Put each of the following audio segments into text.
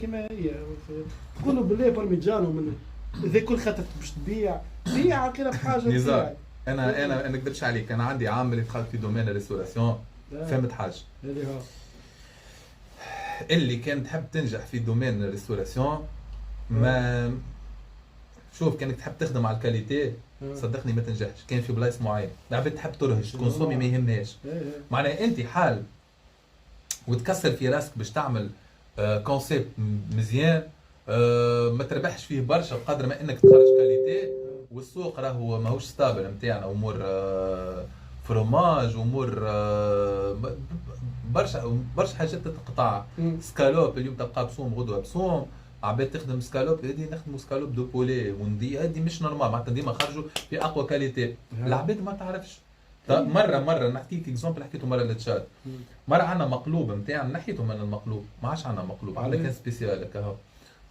كما هي تقولوا بالله برمجانو من اذا كل خاطر باش تبيع بيع كده بحاجه نزار. بتاعك. انا ما نكذبش عليك، انا عندي عام اللي دخلت في دومين الريستوراسيون. فهمت حاجه اللي هو اللي كان تحب تنجح في دومين الريستوراسيون. ما شوف، كانك تحب تخدم على الكاليتي صدقني ما تنجحش. كان في بلايص معين العباد تحب ترهج تكونسومي ما يهمهاش. معناها انت حال وتكسر في راسك باش تعمل كونسيبت مزيان، ما تربحش فيه برشا بقدر ما انك تخرج كاليتي. والسوق راهو ماهوش ستابل نتاعنا، امور فروماج، امور برشا حاجات تتقطع. سكالوب اليوم تبقى بصوم غدوه بصوم، عباد تخدم سكالوب، هذه نخدموا سكالوب دو بولي وندي، هذه مش نورمال معناتها ديما خرجوا في اقوى كاليتي. العباد ما تعرفش. مره نحكيك اكزومبل حكيته مره للتشات. مره عندنا مقلوب نتاعنا، نحيته من المقلوب، ما عادش عندنا مقلوب، عندنا كان سبيسيال هكا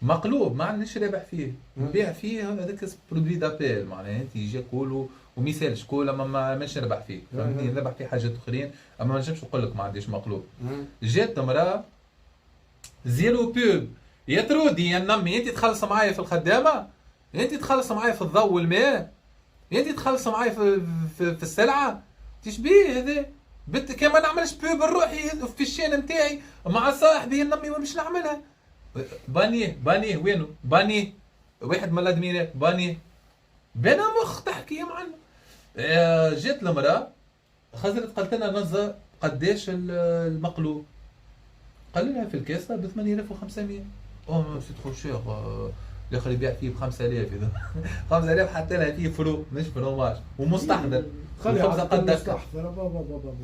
مقلوب ما عندناش رابح فيه، نبيع فيه هذاك برودوي دابيل. معناها انت يجي كولو وما يسالش كول، اما ما ماش نربح فيه، فهمتني؟ نربح فيه حاجات اخرين، اما ما نجمش نقول لك ما عنديش مقلوب. جات مراه زيرو بوب، يا ترودي يا نمي انت تخلص معايا في الخدامه، انت تخلص معايا في الضوء والماء، انت تخلص معايا في السلعه، تشبيه هذا كان ما نعملش بوب نروحي في الشين نتاعي مع صاحبي نمي مش نعملها. بانيه وينو؟ بانيه واحد من الادميرات بانيه بنا مخ تحكي معنا. جات المراه خزرت قالت لنا نزه قداش المقلوب؟ قال لها في الكاسه ب 8500. اوه سي ترو شير، الاخر يبيع فيه ب 5000 اذا 5000 حتى لها فيه فروق مش فروماج ومستحضر. الخبزه قد مستحضر بابا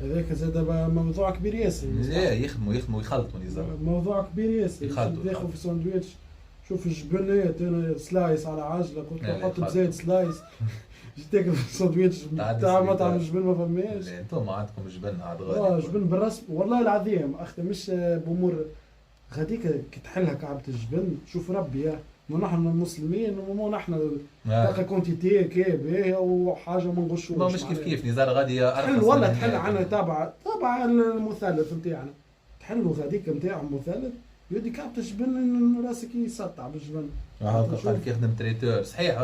هذاك زاد موضوع كبير ياسر. لا يخدموا يخلطوا نزار، موضوع كبير ياسر. تاخذ في ساندويتش، شوف الجبنات انا سلايس على عجله، قلت له حط بزيت سلايس. جيت تاكل في الساندويتش تاع مطعم الجبن ما فماش. انتم عندكم جبن عاد غادي. جبن بالرسم والله العظيم اختي، مش بامور غاديك كي تحلها كعبه الجبن. شوف ربي نحن المسلمين ومو نحن تلقى كونتيتي كي باهيه وحاجه ما نغشوش. ما مش كيف نزار غادي ارخص ولا تحل عنا تابع المثلث نتاعنا، تحلوا غاديك نتاع مثلث يدي كعبه الجبن راسك يسطع بالجبن. قال كي يخدم تريتور صحيح.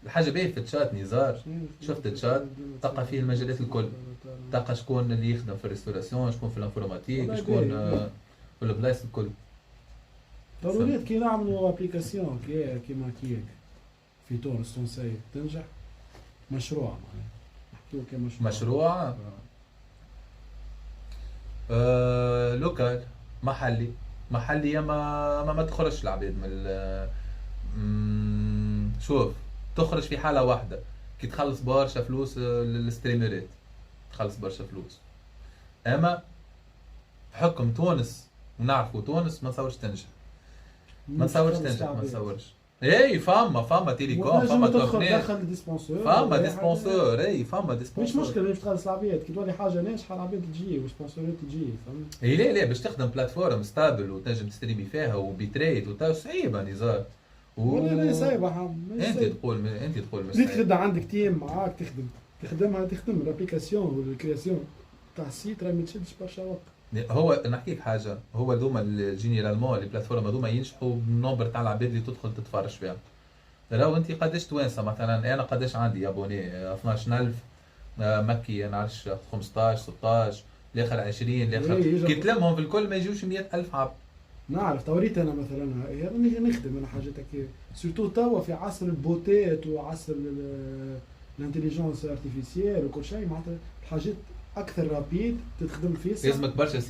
الحاجه باهيه في التشات نزار، شفت التشات تلقى فيه المجالات الكل، تلقى شكون اللي يخدم في الريستوراسيون، شكون في الانفورماتيك، شكون في البلايص الكل. ضروريات كي نعملوا ابليكاسيون كيما كيك في تونس تونسية تنجح مشروع، معناها نحكيو كمشروع لوكال محلي ما تخرجش العباد من شوف تخرج في حالة واحدة كي تخلص برشا فلوس للستريمرات، تخلص برشا فلوس. اما بحكم تونس ونعرفوا تونس ما تصورش تنجح، ما تصورش. اي فما تيليكوم، فما كورنيت، فما ديسبونسور، اي فما ديسبونسور. مش مشكله باش تخلص العباد كي تولي حاجه ناجحه العباد تجي وسبونسورات تجي، فهمت؟ اي لا باش تخدم بلاتفورم ستابل وتنجم تستريمي فيها وبيتريت وتا صعيبه نزار. ولا صعيبه انت تقول مش صعيبه. تخدم عندك تيم معاك تخدم الابليكاسيون والكرياسيون تاع السيت راهي ما تشدش برشا وقت. هو نحكيك حاجه، هو هذوما الجينيرالمون لي بلاتفورم هذوما ينجحوا بالنومبر تاع العباد اللي تدخل تتفرج فيها. راهو انت قداش توانسه مثلا، انا قداش عندي ابوني 12000 مكي انا عارفش 15 16 الاخر 20 الاخر كي تلمهم في الكل ما يجوش 100000 عبد. نعرف توريت انا مثلا نخدم انا حاجات هكا سورتو توا في عصر البوتات وعصر الانتليجنس ارتيفيسيال وكل شيء، معناتها الحاجات اكثر رابيد تخدم فيه لازمك برشا